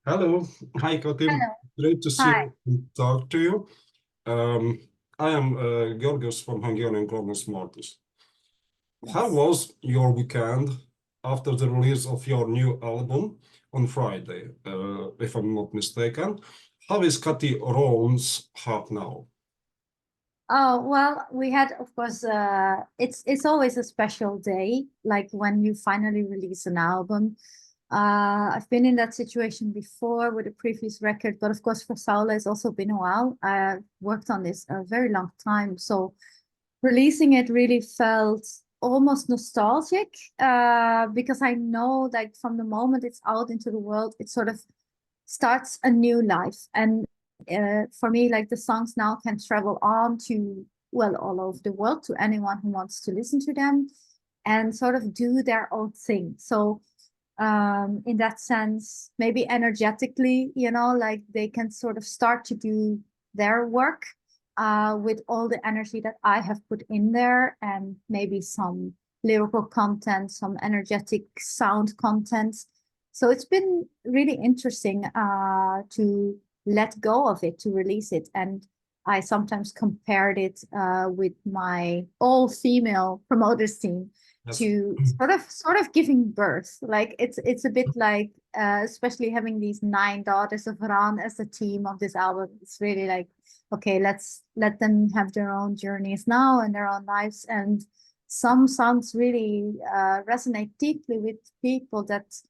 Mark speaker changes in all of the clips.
Speaker 1: Hello. Hi, Kati.
Speaker 2: Hello.
Speaker 1: Great to see
Speaker 2: Hi.
Speaker 1: you and talk to you. Um, I am Georgios from Hungarian Global Smartest. How
Speaker 2: Yes.
Speaker 1: was your weekend after the release of your new album on Friday, if I'm not mistaken? How is Kati Rán's heart now?
Speaker 2: Oh, well, we had, of course, it's always a special day, like when you finally release an album. I've been in that situation before with a previous record, but of course, for Saula, it's also been a while. I worked on this a very long time, so releasing it really felt almost nostalgic, because I know, like, from the moment it's out into the world, it sort of starts a new life. And for me, like, the songs now can travel on to, well, all over the world, to anyone who wants to listen to them and sort of do their own thing. So in that sense, maybe energetically, like they can sort of start to do their work with all the energy that I have put in there, and maybe some lyrical content, some energetic sound content. So it's been really interesting to let go of it, to release it. And I sometimes compared it with my all-female promoters team,
Speaker 1: Yes.
Speaker 2: to sort of giving birth. Like it's a bit like, especially having these 9 daughters of Ran as the team of this album. It's really like, okay, let's let them have their own journeys now and their own lives. And some songs really resonate deeply with people that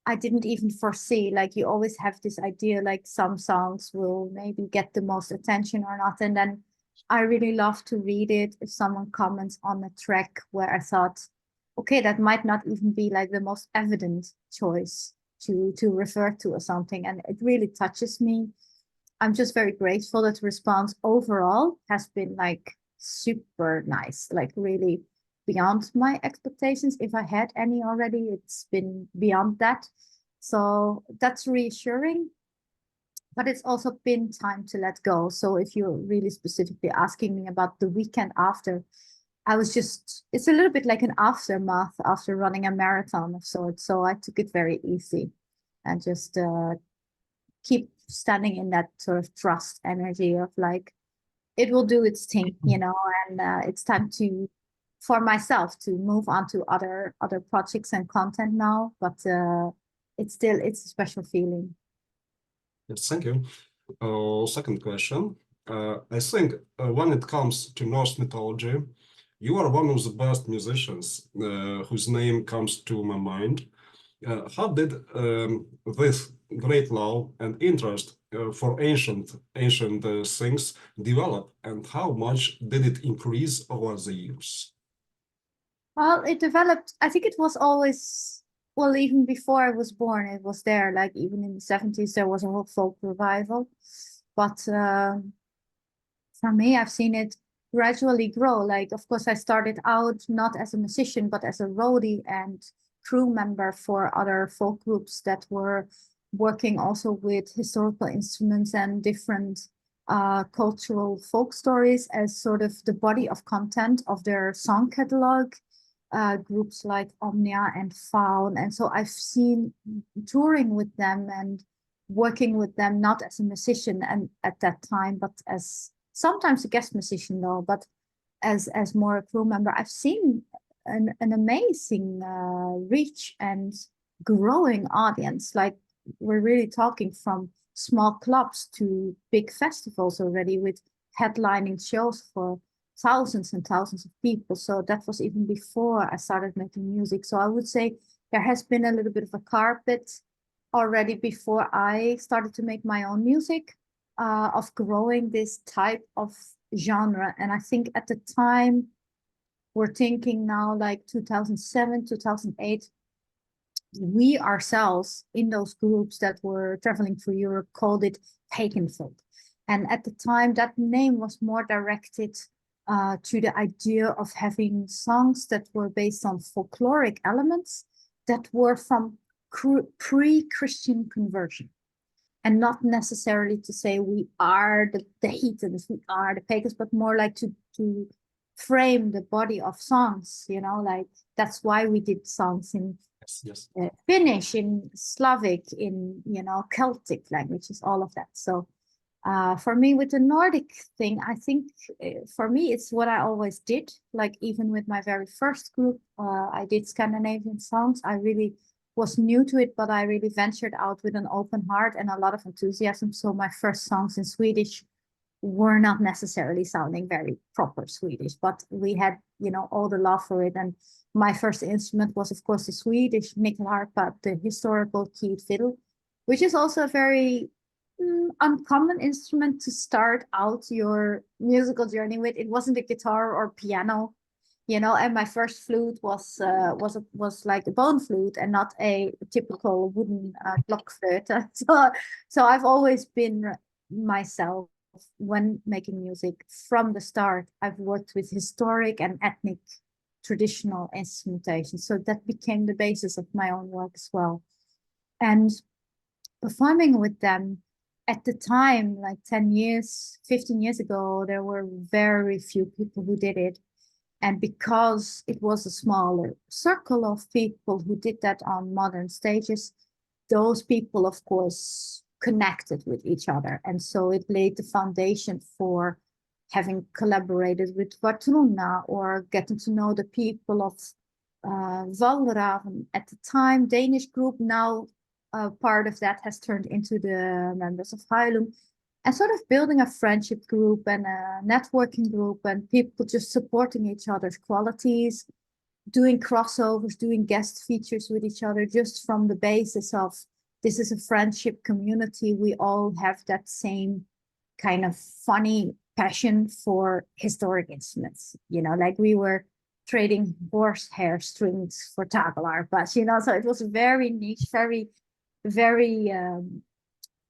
Speaker 2: I didn't even foresee. Like, you always have this idea, like some songs will maybe get the most attention or not. And then I really love to read it if someone comments on a track where I thought, okay, that might not even be like the most evident choice to refer to or something. And it really touches me. I'm just very grateful that the response overall has been like super nice, like really beyond my expectations. If I had any already, it's been beyond that. So that's reassuring, but it's also been time to let go. So if you're really specifically asking me about the weekend after, it's a little bit like an aftermath after running a marathon of sorts. So I took it very easy and just keep standing in that sort of trust energy of like, it will do its thing, and it's time to, for myself, to move on to other projects and content now. But it's a special feeling.
Speaker 1: Yes, thank you. Second question. I think when it comes to Norse mythology, you are one of the best musicians whose name comes to my mind. How did this great love and interest for ancient things develop, and how much did it increase over the years?
Speaker 2: Well, it developed. I think it was always, well, even before I was born, it was there. Like, even in the 70s, there was a whole folk revival. But for me, I've seen it gradually grow. Like, of course, I started out not as a musician, but as a roadie and crew member for other folk groups that were working also with historical instruments and different cultural folk stories as sort of the body of content of their song catalog. Groups like Omnia and Faun. And so I've seen touring with them and working with them, not as a musician and at that time, but as sometimes a guest musician though, but as more a crew member. I've seen an amazing reach and growing audience. Like, we're really talking from small clubs to big festivals already, with headlining shows for thousands and thousands of people. So that was even before I started making music. So I would say there has been a little bit of a carpet already before I started to make my own music, of growing this type of genre. And I think at the time, we're thinking now like 2007, 2008, we ourselves in those groups that were traveling through Europe called it pagan folk. And at the time, that name was more directed to the idea of having songs that were based on folkloric elements that were from pre-Christian conversion, and not necessarily to say we are the heathens, we are the pagans, but more like to frame the body of songs, you know, like that's why we did songs in
Speaker 1: Yes.
Speaker 2: Finnish, in Slavic, in, you know, Celtic languages, all of that. So for me, with the Nordic thing, I think for me, it's what I always did. Like even with my very first group, I did Scandinavian songs. I really was new to it, but I really ventured out with an open heart and a lot of enthusiasm. So my first songs in Swedish were not necessarily sounding very proper Swedish, but we had, you know, all the love for it. And my first instrument was, of course, the Swedish nyckelharpa, the historical keyed fiddle, which is also a very uncommon instrument to start out your musical journey with. It wasn't a guitar or piano, you know, and my first flute was like a bone flute and not a typical wooden blockflöte. So I've always been myself when making music from the start. I've worked with historic and ethnic traditional instrumentation, so that became the basis of my own work as well. And performing with them at the time, like 10 years, 15 years ago, there were very few people who did it. And because it was a smaller circle of people who did that on modern stages, those people, of course, connected with each other. And so it laid the foundation for having collaborated with Vartruna or getting to know the people of Valraven at the time, Danish group. Now part of that has turned into the members of Heilung, and sort of building a friendship group and a networking group and people just supporting each other's qualities, doing crossovers, doing guest features with each other, just from the basis of this is a friendship community. We all have that same kind of funny passion for historic instruments, you know, like we were trading horsehair strings for tabelarpas, you know, so it was very niche, very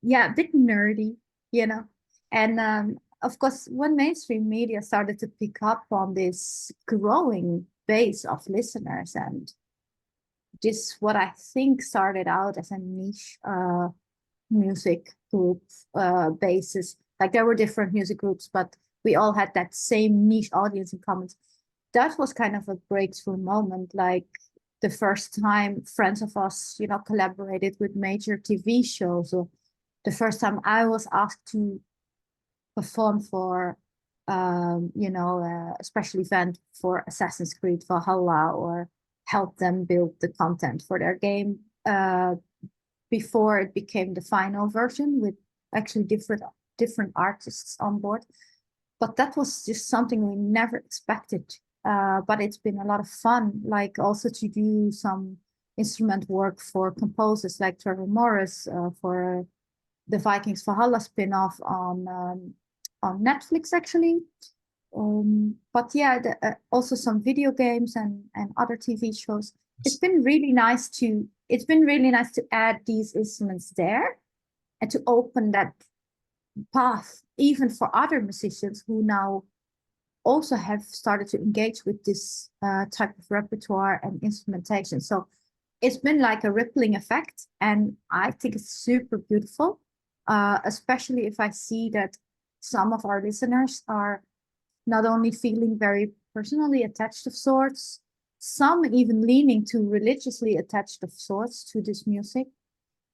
Speaker 2: yeah, a bit nerdy, you know. And of course, when mainstream media started to pick up on this growing base of listeners, and this what I think started out as a niche music group basis. Like there were different music groups, but we all had that same niche audience in common. That was kind of a breakthrough moment. Like the first time friends of us, you know, collaborated with major TV shows, or the first time I was asked to perform for, you know, a special event for Assassin's Creed Valhalla, or help them build the content for their game before it became the final version with actually different artists on board. But that was just something we never expected. But it's been a lot of fun, like also to do some instrument work for composers like Trevor Morris for the Vikings Valhalla spin-off on Netflix, actually. But yeah, also some video games and other TV shows. It's been really nice to add these instruments there and to open that path even for other musicians who now also have started to engage with this type of repertoire and instrumentation. So it's been like a rippling effect, and I think it's super beautiful, especially if I see that some of our listeners are not only feeling very personally attached of sorts, some even leaning to religiously attached of sorts to this music,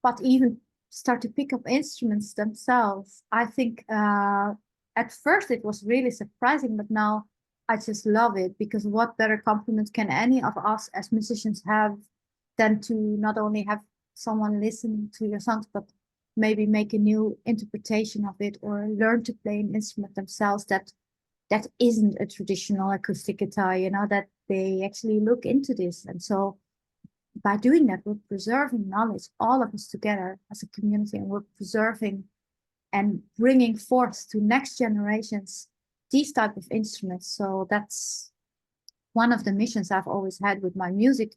Speaker 2: but even start to pick up instruments themselves. I think at first it was really surprising, but now I just love it, because what better compliment can any of us as musicians have than to not only have someone listening to your songs, but maybe make a new interpretation of it or learn to play an instrument themselves that isn't a traditional acoustic guitar, you know, that they actually look into this. And so by doing that, we're preserving knowledge, all of us together as a community, and we're preserving and bringing forth to next generations these type of instruments. So that's one of the missions I've always had with my music.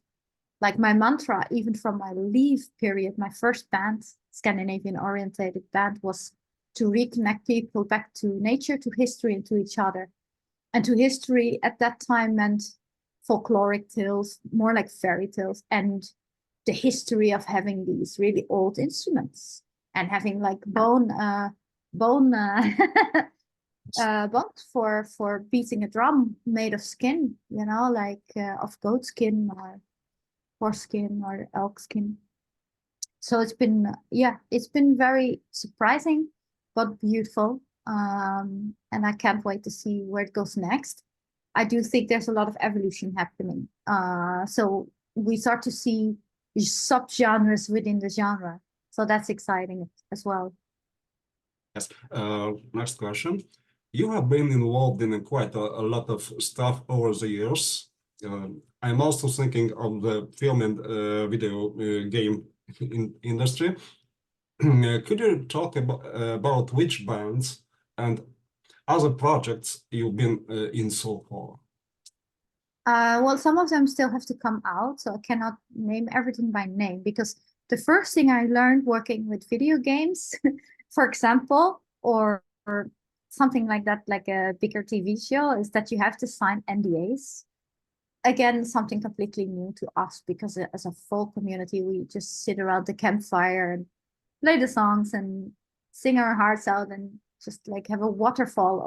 Speaker 2: Like my mantra, even from my leave period, my first band, Scandinavian orientated band, was to reconnect people back to nature, to history, and to each other. And to history at that time meant folkloric tales, more like fairy tales, and the history of having these really old instruments and having like bone bond for beating a drum made of skin, you know, like of goat skin or horse skin or elk skin. So it's been, yeah, it's been very surprising, but beautiful. And I can't wait to see where it goes next. I do think there's a lot of evolution happening. So we start to see subgenres within the genre. So that's exciting as well.
Speaker 1: Yes. Next question. You have been involved in quite a lot of stuff over the years. I'm also thinking of the film and video game industry. Could you talk about which bands and other projects you've been in so far?
Speaker 2: Well, some of them still have to come out, so I cannot name everything by name because the first thing I learned working with video games, for example, or something like that, like a bigger TV show, is that you have to sign NDAs. Again, something completely new to us because as a full community, we just sit around the campfire and play the songs and sing our hearts out and just like have a waterfall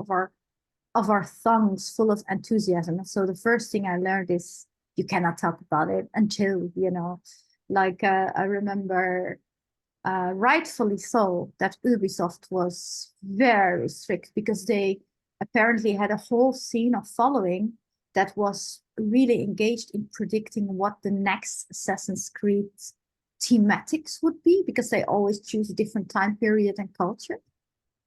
Speaker 2: of our tongues full of enthusiasm. So the first thing I learned is you cannot talk about it until, you know, like I remember rightfully so that Ubisoft was very strict because they apparently had a whole scene of following that was really engaged in predicting what the next Assassin's Creed thematics would be because they always choose a different time period and culture.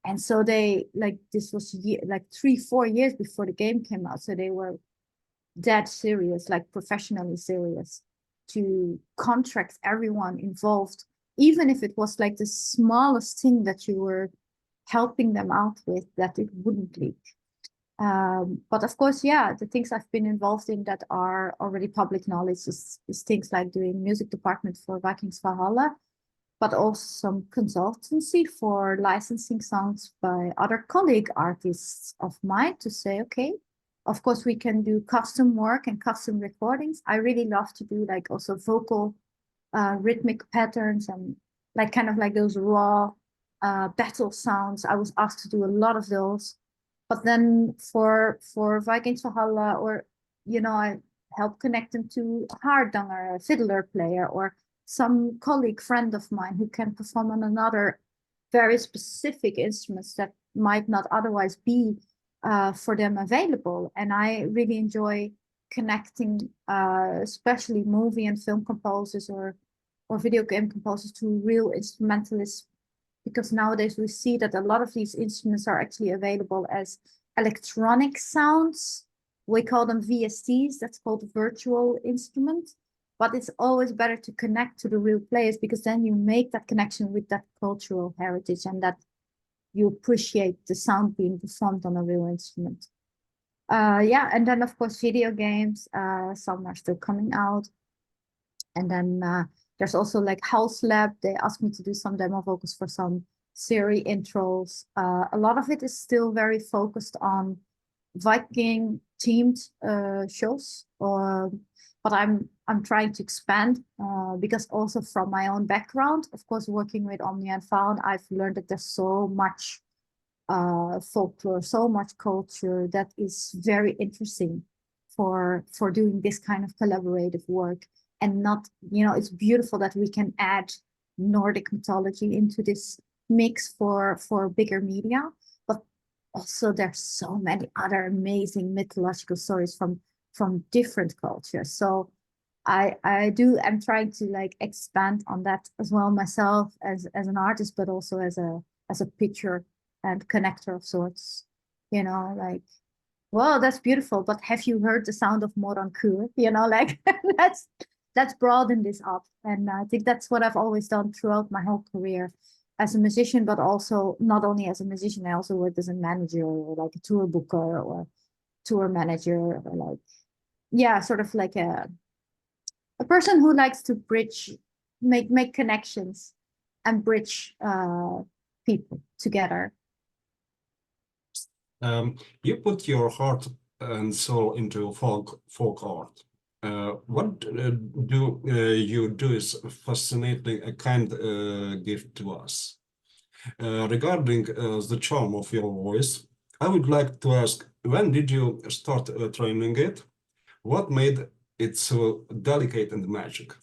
Speaker 2: And so they like this was like 3-4 years before the game came out. So they were dead serious, like professionally serious, to contract everyone involved, even if it was like the smallest thing that you were helping them out with, that it wouldn't leak. But of course, yeah, the things I've been involved in that are already public knowledge is things like doing music department for Vikings Valhalla, but also some consultancy for licensing songs by other colleague artists of mine to say, okay, of course we can do custom work and custom recordings. I really love to do like also vocal rhythmic patterns and like kind of like those raw battle sounds. I was asked to do a lot of those. But then for Vikings Valhalla, or you know, I help connect them to a hardanger, a fiddler player, or some colleague friend of mine who can perform on another very specific instruments that might not otherwise be for them available. And I really enjoy connecting, especially movie and film composers or video game composers to real instrumentalists, because nowadays we see that a lot of these instruments are actually available as electronic sounds. We call them VSTs, that's called virtual instrument. But it's always better to connect to the real players because then you make that connection with that cultural heritage and that you appreciate the sound being performed on a real instrument. Yeah, and then of course video games, some are still coming out. And then there's also like House Lab. They asked me to do some demo vocals for some series intros. A lot of it is still very focused on Viking themed shows. But I'm trying to expand because also from my own background, of course, working with Omnia and Faun, I've learned that there's so much folklore, so much culture that is very interesting for doing this kind of collaborative work. And not, you know, it's beautiful that we can add Nordic mythology into this mix for bigger media, but also there's so many other amazing mythological stories from different cultures. So I'm trying to like expand on that as well myself as an artist, but also as a pitcher and connector of sorts. You know, like, well, that's beautiful, but have you heard the sound of Morankur? You know, like let's broaden this up. And I think that's what I've always done throughout my whole career as a musician, but also not only as a musician, I also worked as a manager or like a tour booker or tour manager or like, yeah, sort of like a person who likes to bridge, make connections and bridge people together.
Speaker 1: You put your heart and soul into folk art. What you do is fascinating, a kind gift to us. Regarding the charm of your voice, I would like to ask, when did you start training it? What made it so delicate and magic?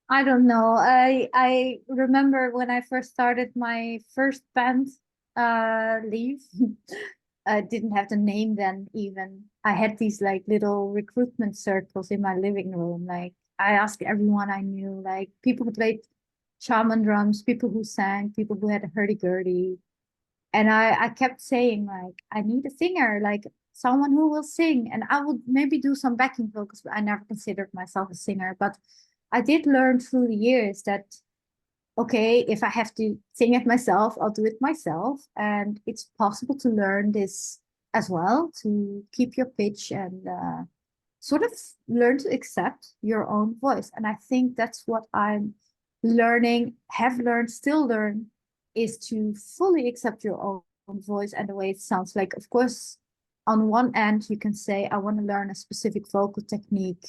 Speaker 2: I don't know. I remember when I first started my first band, Leave. I didn't have the name then even. I had these like little recruitment circles in my living room. Like I asked everyone I knew, like people who played shaman drums, people who sang, people who had a hurdy-gurdy. And I kept saying like, I need a singer, like someone who will sing. And I would maybe do some backing vocals, but I never considered myself a singer. But I did learn through the years that, okay, if I have to sing it myself, I'll do it myself. And it's possible to learn this as well, to keep your pitch and sort of learn to accept your own voice. And I think that's what I'm learning, have learned, still learn, is to fully accept your own voice and the way it sounds. Like, of course, on one end, you can say, I want to learn a specific vocal technique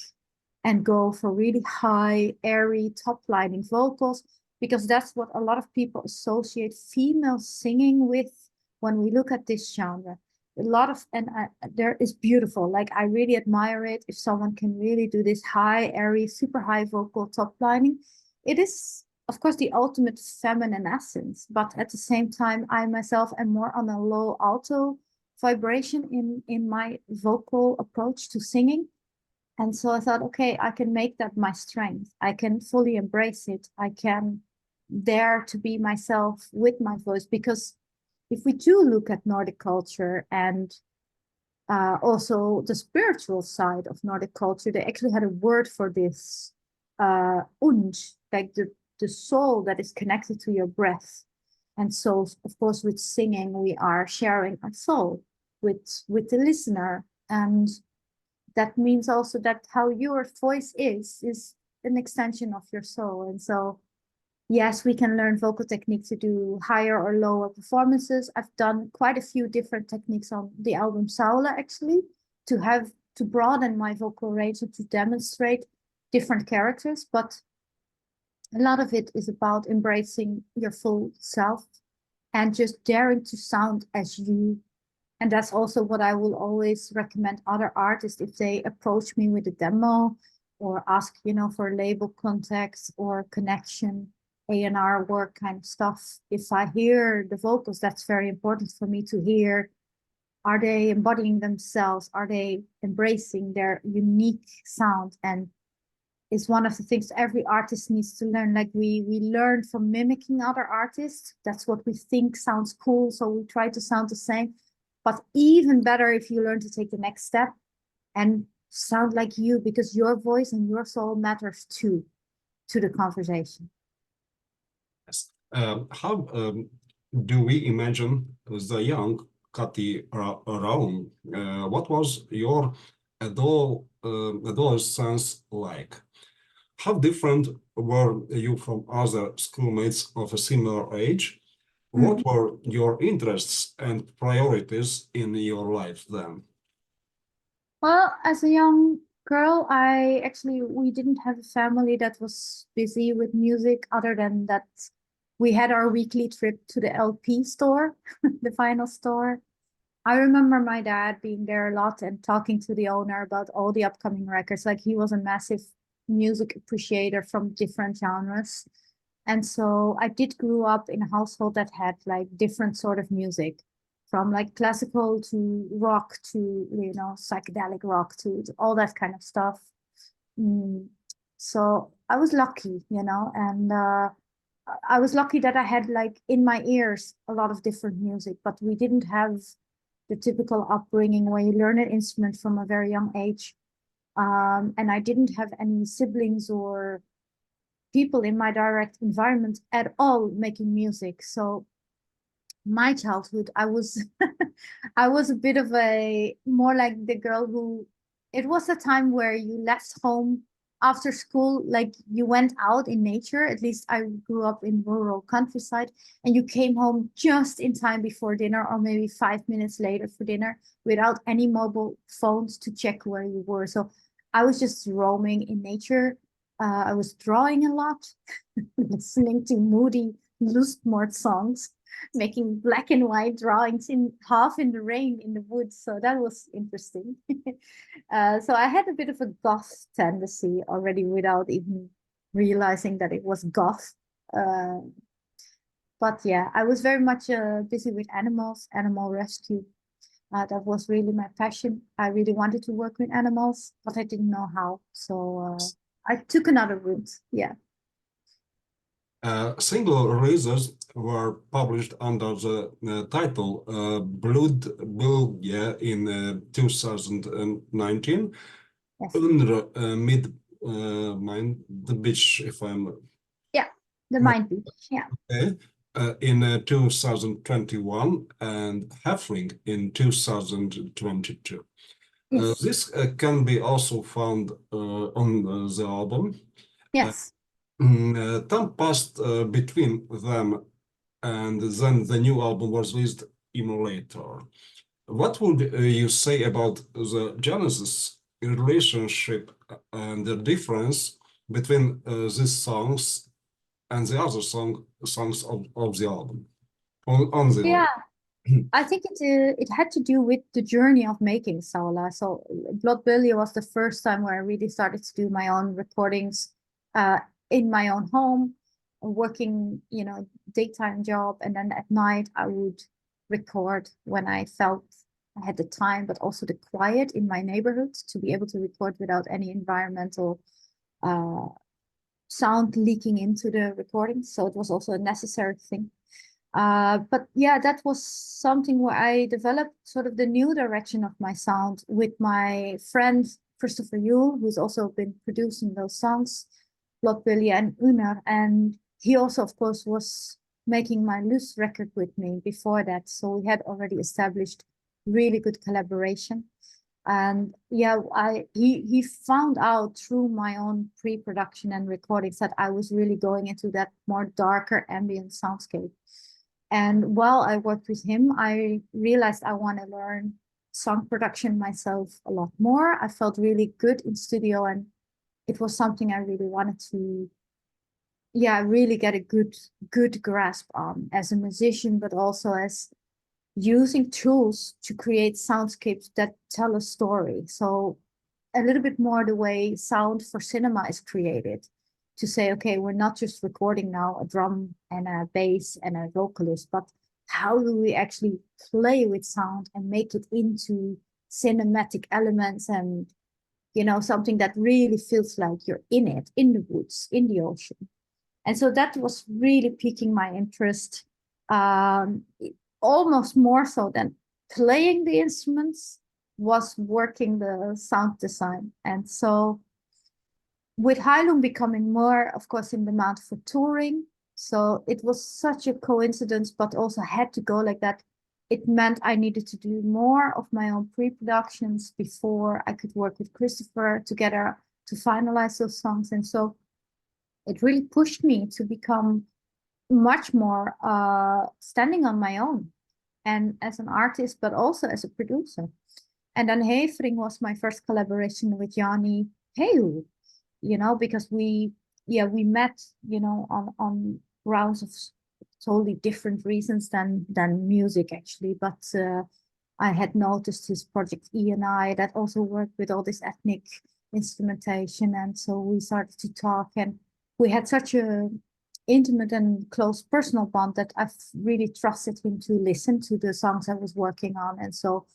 Speaker 2: and go for really high, airy, top lining vocals, because that's what a lot of people associate female singing with when we look at this genre. A lot of, and there is beautiful. Like, I really admire it if someone can really do this high, airy, super high vocal top lining. It is, of course, the ultimate feminine essence, but at the same time, I myself am more on a low alto vibration in my vocal approach to singing. And so I thought, okay, I can make that my strength. I can fully embrace it. I can dare to be myself with my voice. Because if we do look at Nordic culture and also the spiritual side of Nordic culture, they actually had a word for this, und, like the soul that is connected to your breath. And so, of course, with singing, we are sharing our soul with the listener. And that means also that how your voice is an extension of your soul. And so, yes, we can learn vocal technique to do higher or lower performances. I've done quite a few different techniques on the album Saula, actually, to broaden my vocal range and to demonstrate different characters. But a lot of it is about embracing your full self and just daring to sound as you. And that's also what I will always recommend other artists if they approach me with a demo or ask, for label contacts or connection, A&R work kind of stuff. If I hear the vocals, that's very important for me to hear. Are they embodying themselves? Are they embracing their unique sound? And is one of the things every artist needs to learn. Like we learn from mimicking other artists. That's what we think sounds cool. So we try to sound the same. But even better if you learn to take the next step and sound like you, because your voice and your soul matters too to the conversation.
Speaker 1: Yes. How do we imagine the young Kati Rán? What was your adolescence like? How different were you from other schoolmates of a similar age? What were your interests and priorities in your life then?
Speaker 2: Well, as a young girl, we didn't have a family that was busy with music other than that we had our weekly trip to the LP store, the vinyl store. I remember my dad being there a lot and talking to the owner about all the upcoming records. Like he was a massive music appreciator from different genres. And so I did grow up in a household that had like different sort of music, from like classical to rock to, psychedelic rock to all that kind of stuff. Mm. So I was lucky, and I was lucky that I had like in my ears a lot of different music, but we didn't have the typical upbringing where you learn an instrument from a very young age. And I didn't have any siblings or people in my direct environment at all making music. So my childhood, I was I was a bit of a more like the girl who, it was a time where you left home after school, like you went out in nature. At least I grew up in rural countryside, and you came home just in time before dinner or maybe 5 minutes later for dinner without any mobile phones to check where you were. So I was just roaming in nature. I was drawing a lot, listening to moody Lustmord songs. making black and white drawings in half in the rain in the woods. So that was interesting. So I had a bit of a goth tendency already without even realizing that it was goth. Uh, but yeah, I was very much busy with animals, animal rescue. That was really my passion. I really wanted to work with animals, but I didn't know how. So I took another route. Yeah.
Speaker 1: Single releases were published under the title Blood Bulge in 2019.
Speaker 2: Yes.
Speaker 1: Under Mind the Beach, if I'm
Speaker 2: Yeah. The Mind Beach. Yeah.
Speaker 1: okay, in 2021 and Halfling in 2022.
Speaker 2: Yes.
Speaker 1: This can be also found on the album.
Speaker 2: Yes.
Speaker 1: Time passed between them, and then the new album was released even later. What would you say about the Genesis relationship and the difference between these songs and the other songs of the album on the
Speaker 2: Yeah.
Speaker 1: album?
Speaker 2: I think it had to do with the journey of making Saola. So Blood Billy was the first time where I really started to do my own recordings uh, in my own home, working, daytime job, and then at night I would record when I felt I had the time, but also the quiet in my neighborhood to be able to record without any environmental uh, sound leaking into the recording. So it was also a necessary thing. But yeah, that was something where I developed sort of the new direction of my sound with my friend Christopher Yule, who's also been producing those songs, Blood Billy and Unar. And he also, of course, was making my loose record with me before that. So we had already established really good collaboration. And yeah, he found out through my own pre-production and recordings that I was really going into that more darker ambient soundscape. And while I worked with him, I realized I want to learn song production myself a lot more. I felt really good in studio, and it was something I really wanted to, yeah, really get a good grasp on as a musician, but also as using tools to create soundscapes that tell a story. So a little bit more the way sound for cinema is created, to say, okay, we're not just recording now a drum and a bass and a vocalist, but how do we actually play with sound and make it into cinematic elements and, something that really feels like you're in it, in the woods, in the ocean. And so that was really piquing my interest, um, almost more so than playing the instruments was working the sound design. And so with Heilung becoming more, of course, in demand for touring, so it was such a coincidence, but also had to go like that. It meant I needed to do more of my own pre-productions before I could work with Christopher together to finalize those songs. And so it really pushed me to become much more standing on my own and as an artist, but also as a producer. And then Hevering was my first collaboration with Yanni Heu, because we met, on grounds of totally different reasons than music actually. But I had noticed his project E&I that also worked with all this ethnic instrumentation. And so we started to talk, and we had such a intimate and close personal bond that I've really trusted him to listen to the songs I was working on. And so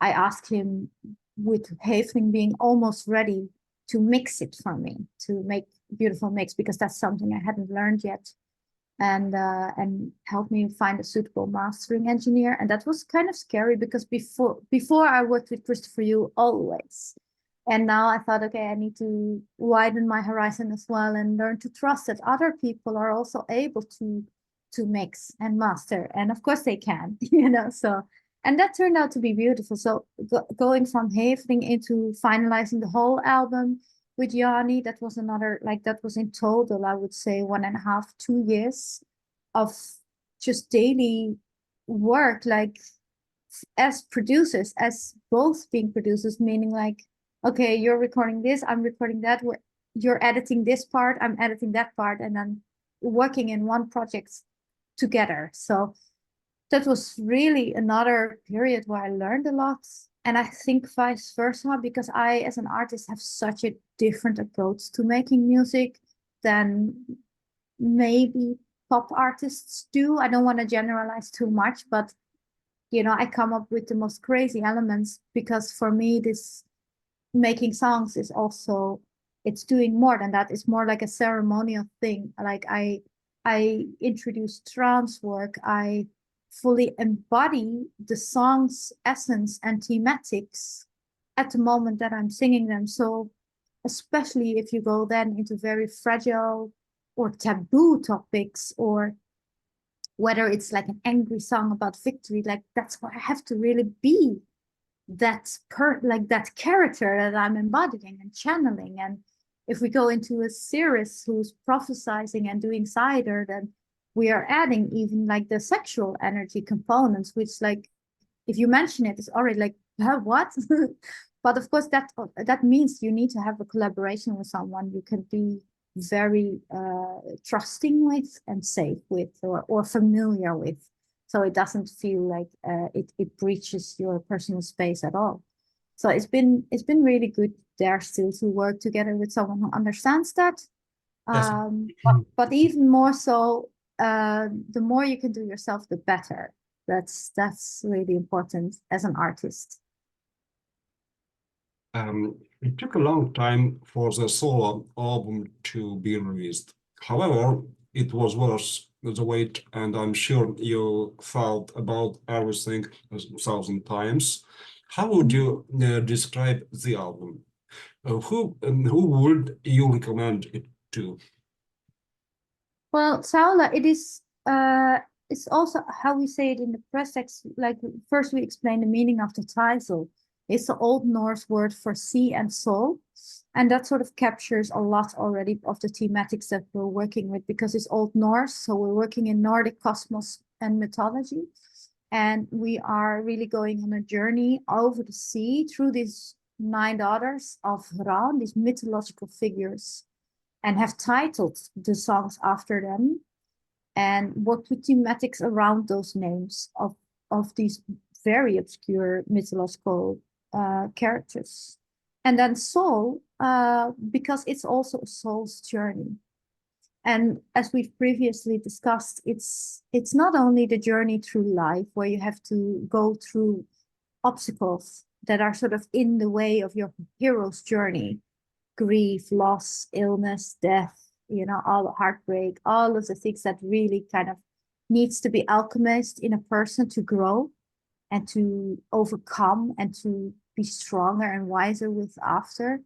Speaker 2: I asked him, with Havering being almost ready, to mix it for me, to make beautiful mix, because that's something I hadn't learned yet, and help me find a suitable mastering engineer. And that was kind of scary, because before I worked with Christopher Yu always. And now I thought, okay, I need to widen my horizon as well and learn to trust that other people are also able to mix and master. And of course they can, so, and that turned out to be beautiful. So going from Havering into finalizing the whole album with Yanni, that was another, that was in total, I would say 1.5, 2 years of just daily work, as producers, as both being producers, meaning okay, you're recording this, I'm recording that, you're editing this part, I'm editing that part, and then working in one project together. So that was really another period where I learned a lot. And I think vice versa, because I, as an artist, have such a different approach to making music than maybe pop artists do. I don't want to generalize too much, but I come up with the most crazy elements because for me, this making songs is also it's doing more than that. It's more like a ceremonial thing. Like I introduce trance work. I fully embody the song's essence and thematics at the moment that I'm singing them. So especially if you go then into very fragile or taboo topics, or whether it's like an angry song about victory, like that's where I have to really be that character that I'm embodying and channeling. And if we go into a series who's prophesizing and doing cider, then we are adding even like the sexual energy components, which like if you mention it, it's already like, huh, what? But of course that means you need to have a collaboration with someone you can be very trusting with and safe with, or familiar with, so it doesn't feel like it breaches your personal space at all. So it's been really good there still to work together with someone who understands that.
Speaker 1: Yes.
Speaker 2: But even more so, the more you can do yourself, the better. That's really important as an artist.
Speaker 1: It took a long time for the solo album to be released. However, it was worth the wait, and I'm sure you thought about everything 1,000 times. How would you describe the album? Who would you recommend it to?
Speaker 2: Well, Saula, it's also how we say it in the press text. Like first we explain the meaning of the title. It's the Old Norse word for sea and soul. And that sort of captures a lot already of the thematics that we're working with, because it's Old Norse. So we're working in Nordic cosmos and mythology. And we are really going on a journey over the sea through these 9 daughters of Rán, these mythological figures, and have titled the songs after them and worked with thematics around those names of these very obscure mythological characters. And then soul, because it's also a soul's journey. And as we've previously discussed, it's not only the journey through life where you have to go through obstacles that are sort of in the way of your hero's journey, grief, loss, illness, death, all the heartbreak, all of the things that really kind of needs to be alchemized in a person to grow and to overcome and to be stronger and wiser with after.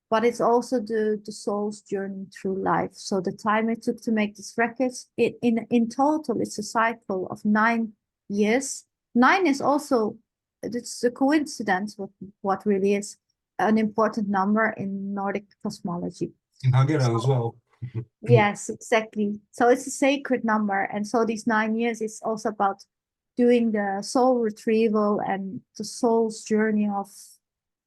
Speaker 2: But it's also the soul's journey through life. So the time it took to make this record, in total, it's a cycle of 9 years. 9 is also, it's a coincidence with what really is an important number in Nordic cosmology.
Speaker 1: In Hungarian as
Speaker 2: So,
Speaker 1: well.
Speaker 2: yes, exactly. So it's a sacred number. And so these 9 years is also about doing the soul retrieval and the soul's journey of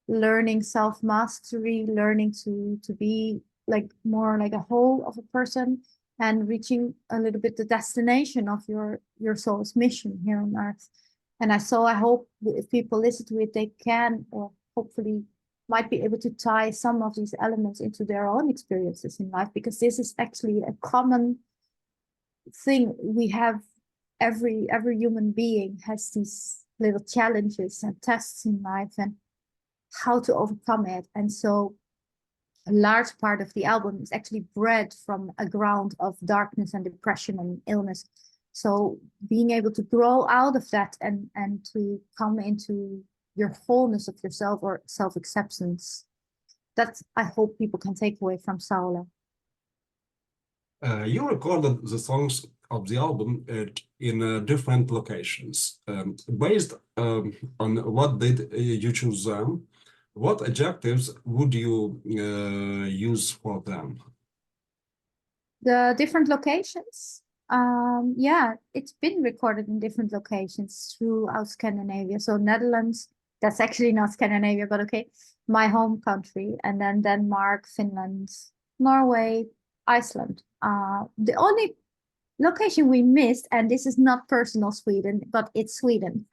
Speaker 2: learning self-mastery, learning to be like more like a whole of a person, and reaching a little bit the destination of your soul's mission here on earth. And I hope if people listen to it, they can, or hopefully might be able to tie some of these elements into their own experiences in life, because this is actually a common thing we have. Every human being has these little challenges and tests in life, and how to overcome it. And so a large part of the album is actually bred from a ground of darkness and depression and illness. So being able to grow out of that and to come into your wholeness of yourself, or self-acceptance, that I hope people can take away from Saula.
Speaker 1: You recorded the songs of the album in different locations. Based on what did you choose them? What adjectives would you use for them?
Speaker 2: The different locations, yeah, it's been recorded in different locations throughout Scandinavia. So Netherlands, that's actually not Scandinavia, but okay, my home country, and then Denmark, Finland, Norway, Iceland. The only location we missed, and this is not personal Sweden, but it's Sweden.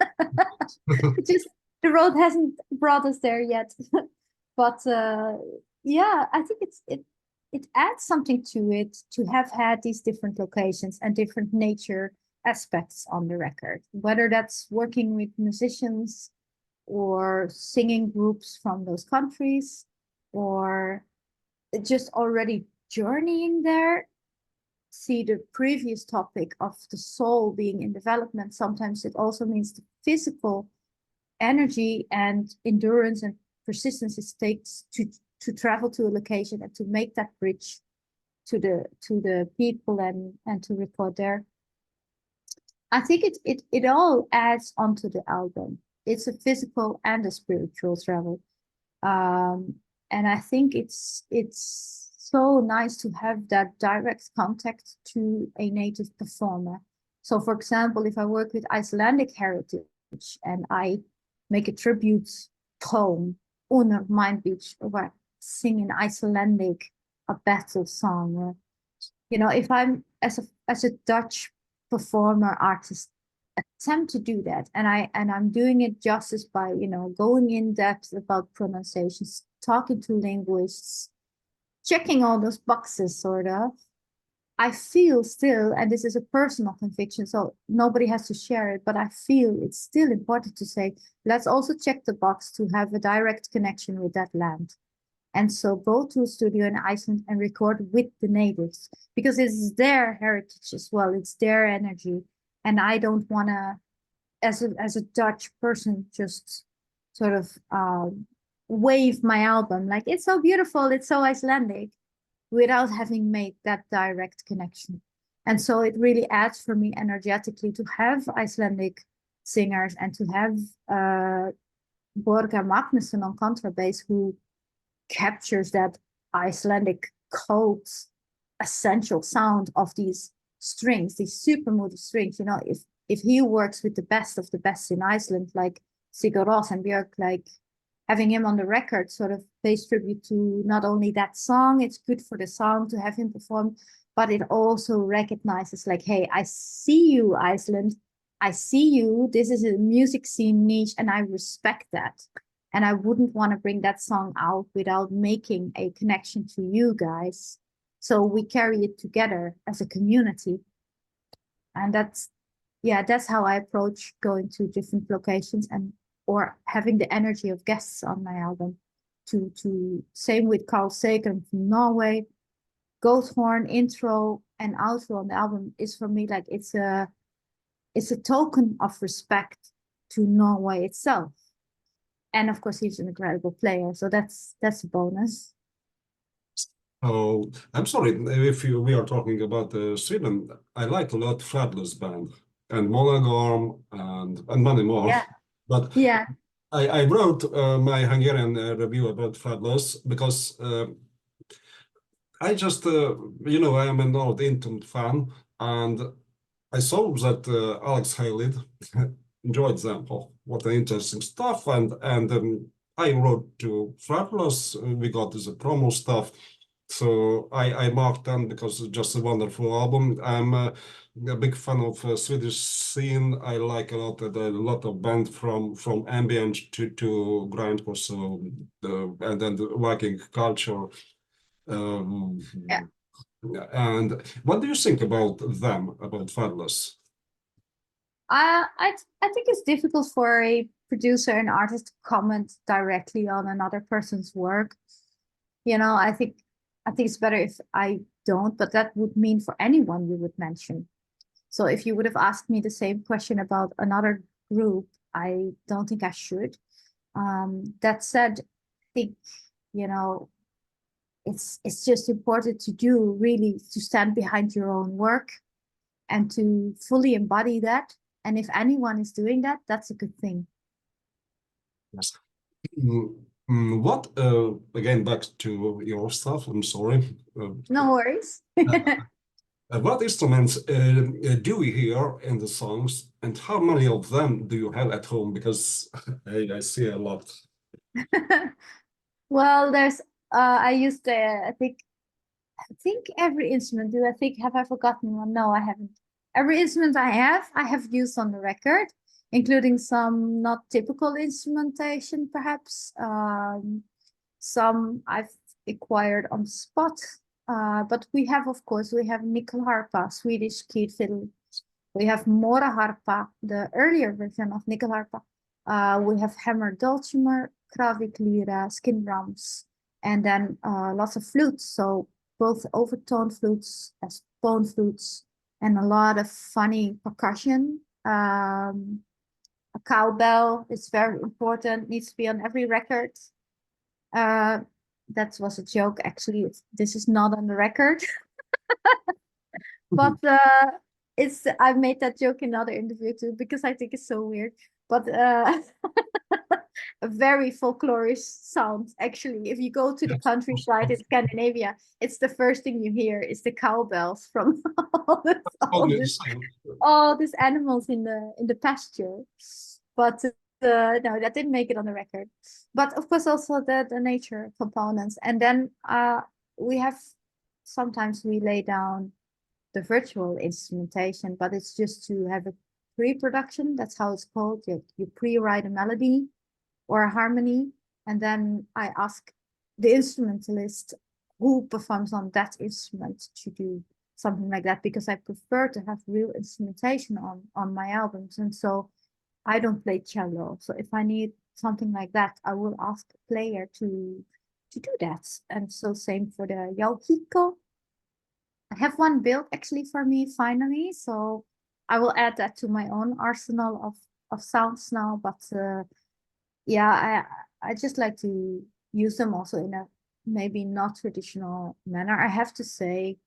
Speaker 2: It just the road hasn't brought us there yet. But yeah, I think it adds something to it to have had these different locations and different nature aspects on the record, whether that's working with musicians or singing groups from those countries, or just already journeying there. See the previous topic of the soul being in development. Sometimes it also means the physical energy and endurance and persistence it takes to travel to a location and to make that bridge to the people and to record there. I think it all adds onto the album. It's a physical and a spiritual travel. And I think it's so nice to have that direct contact to a native performer. So for example, if I work with Icelandic heritage and I make a tribute poem on Mind Beach, or I sing in Icelandic a battle song, or, you know, if I'm as a Dutch performer artist attempt to do that, and I'm doing it justice by, you know, going in depth about pronunciations, talking to linguists, checking all those boxes sort of, I feel still, and this is a personal conviction, so nobody has to share it, but I feel it's still important to say, let's also check the box to have a direct connection with that land. And so go to a studio in Iceland and record with the natives, because it's their heritage as well, it's their energy. And I don't want to, as a Dutch person, just sort of wave my album like, it's so beautiful, it's so Icelandic, without having made that direct connection. And so it really adds for me energetically to have Icelandic singers and to have Borga Magnussen on contrabass, who captures that Icelandic code essential sound of these strings, these super moody strings. You know, if he works with the best of the best in Iceland, like Sigur Rós and Björk, like having him on the record sort of pays tribute to not only that song, it's good for the song to have him perform, but it also recognizes like, hey, I see you, Iceland. I see you. This is a music scene niche, and I respect that. And I wouldn't want to bring that song out without making a connection to you guys. So we carry it together as a community. And that's how I approach going to different locations and or having the energy of guests on my album. To same with Carl Sagan from Norway. Goat horn intro and outro on the album is for me like it's a token of respect to Norway itself. And of course, he's an incredible player, so that's a bonus.
Speaker 1: Oh, I'm sorry if we are talking about Sweden. I like a lot Fabulous Band and Monogram and many more.
Speaker 2: Yeah.
Speaker 1: But
Speaker 2: Yeah.
Speaker 1: I wrote my Hungarian review about Fabulous because I just you know, I am an old Intum fan, and I saw that Alex Halid enjoyed them. Oh, what an interesting stuff! And I wrote to Fabulous. We got the promo stuff. So I marked them because it's just a wonderful album. I'm a big fan of Swedish scene. I like a lot of band from ambient to grindcore, so and then the Viking culture. Um,
Speaker 2: Yeah.
Speaker 1: and what do you think about them, about Fabulous?
Speaker 2: I think it's difficult for a producer and artist to comment directly on another person's work. You know, I think it's better if I don't, but that would mean for anyone you would mention. So if you would have asked me the same question about another group, I don't think I should. That said, I think, you know, it's just important to do really to stand behind your own work and to fully embody that. And if anyone is doing that, that's a good thing.
Speaker 1: Yes. What again, back to your stuff, I'm sorry.
Speaker 2: No worries.
Speaker 1: What instruments do we hear in the songs, and how many of them do you have at home? Because I see a lot.
Speaker 2: Well, there's I used I think I think every instrument. Do I think have I forgotten one? No, I haven't. Every instrument I have used on the record, including some not typical instrumentation, perhaps. Some I've acquired on the spot. But we have, of course, we have nyckelharpa, Swedish keyed fiddle. We have mora harpa, the earlier version of nyckelharpa. We have hammer dulcimer, kravik lira, skin drums, and then lots of flutes. So both overtone flutes as bone flutes, and a lot of funny percussion. A cowbell is very important, needs to be on every record. That was a joke, actually. This is not on the record. But it's I've made that joke in another interview too, because I think it's so weird. But a very folklorish sound, actually. If you go to the countryside in Scandinavia, it's the first thing you hear is the cowbells from all these animals in the pasture. But no, that didn't make it on the record. But of course, also the nature components. And then we have sometimes we lay down the virtual instrumentation, but it's just to have a pre-production. That's how it's called. You pre-write a melody or a harmony, and then I ask the instrumentalist who performs on that instrument to do something like that, because I prefer to have real instrumentation on my albums. And so I don't play cello. So if I need something like that, I will ask a player to do that. And so same for the Yauhiko. I have one built actually for me finally, so I will add that to my own arsenal of sounds now. But yeah, I just like to use them also in a maybe not traditional manner. I have to say,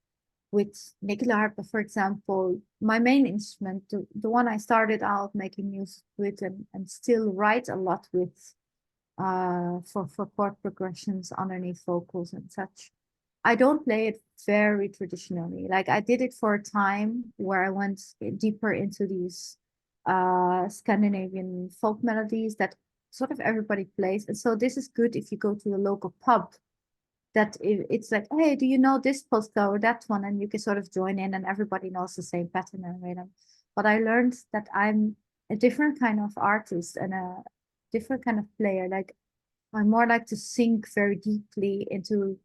Speaker 2: with nyckelharpa, for example, my main instrument, the one I started out making music with and still write a lot with, for chord progressions underneath vocals and such. I don't play it very traditionally. Like I did it for a time where I went deeper into these Scandinavian folk melodies that sort of everybody plays. And so this is good if you go to a local pub, that it's like, hey, do you know this polka or that one? And you can sort of join in and everybody knows the same pattern and rhythm. But I learned that I'm a different kind of artist and a different kind of player. Like I more like to sink very deeply into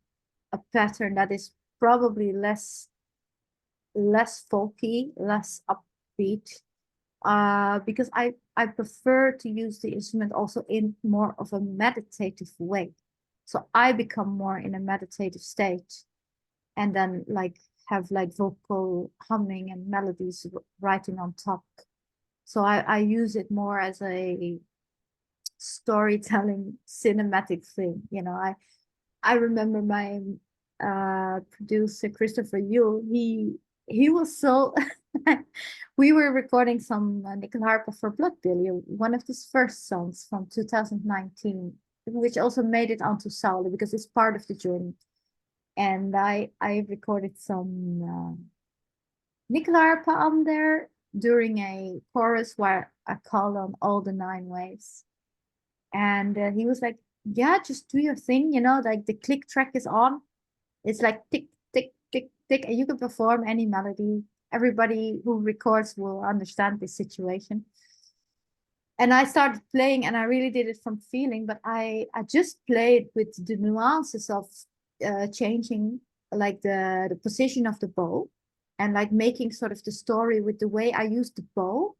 Speaker 2: a pattern that is probably less folky, less upbeat, because I prefer to use the instrument also in more of a meditative way. So I become more in a meditative state, and then like have like vocal humming and melodies writing on top. So I use it more as a storytelling cinematic thing. You know, I remember my producer Christopher Yule. He was so we were recording some nyckelharpa for Blood Billy, one of his first songs from 2019, which also made it onto Sauli because it's part of the journey. And I recorded some nyckelharpa on there during a chorus where I called on all the 9 waves. And he was like, yeah, just do your thing, you know, like the click track is on. It's like tick, tick, tick, tick, and you can perform any melody. Everybody who records will understand this situation. And I started playing and I really did it from feeling, but I just played with the nuances of changing like the position of the bow and like making sort of the story with the way I used the bow,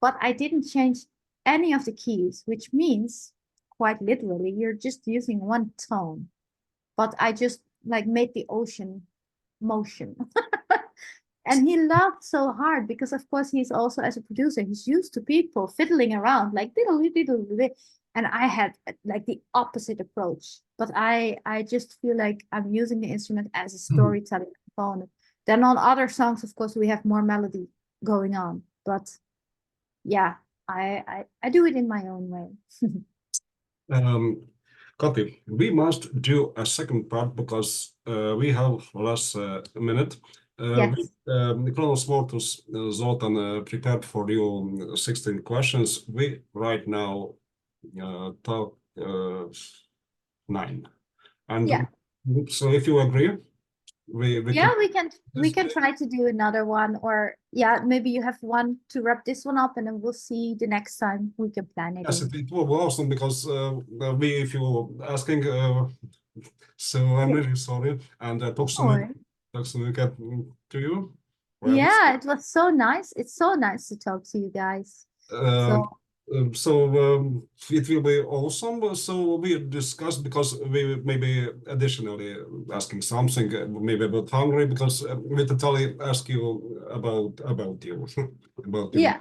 Speaker 2: but I didn't change any of the keys, which means quite literally you're just using one tone. But I just like made the ocean motion. And he laughed so hard because of course he's also, as a producer, he's used to people fiddling around like diddle diddle, and I had like the opposite approach. But I just feel like I'm using the instrument as a storytelling component. Then on other songs, of course, we have more melody going on. But yeah, I do it in my own way.
Speaker 1: Kati, we must do a second part because we have less minute.
Speaker 2: Yes.
Speaker 1: Kronos Mortus Zoltan prepared for you 16 questions. We right now talk 9. And
Speaker 2: Yeah.
Speaker 1: so if you agree, we
Speaker 2: Yeah,
Speaker 1: can
Speaker 2: we can try to do another one, or yeah, maybe you have one to wrap this one up, and then we'll see the next time we can plan it
Speaker 1: yes,
Speaker 2: in.
Speaker 1: it will be awesome because we, if you're asking, so I'm
Speaker 2: Yeah,
Speaker 1: really sorry. And
Speaker 2: sure.
Speaker 1: talks to you. Well,
Speaker 2: Yeah, it was so nice. It's so nice to talk to you guys. So
Speaker 1: um, it will be awesome. So we discussed because we maybe additionally asking something maybe about Hungary because we totally ask you about you about you.
Speaker 2: yeah,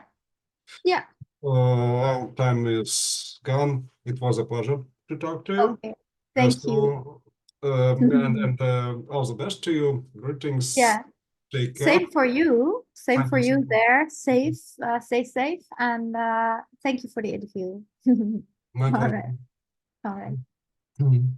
Speaker 2: yeah.
Speaker 1: Our time is gone. It was a pleasure to talk to you.
Speaker 2: Okay. Thank you.
Speaker 1: So, and all the best to you. Greetings.
Speaker 2: Yeah.
Speaker 1: Take care.
Speaker 2: Same for you. Same
Speaker 1: Thank
Speaker 2: for
Speaker 1: you so
Speaker 2: you
Speaker 1: much.
Speaker 2: there. Stay safe, and thank you for the interview.
Speaker 1: My
Speaker 2: All
Speaker 1: pleasure.
Speaker 2: right. All right.
Speaker 1: Mhm.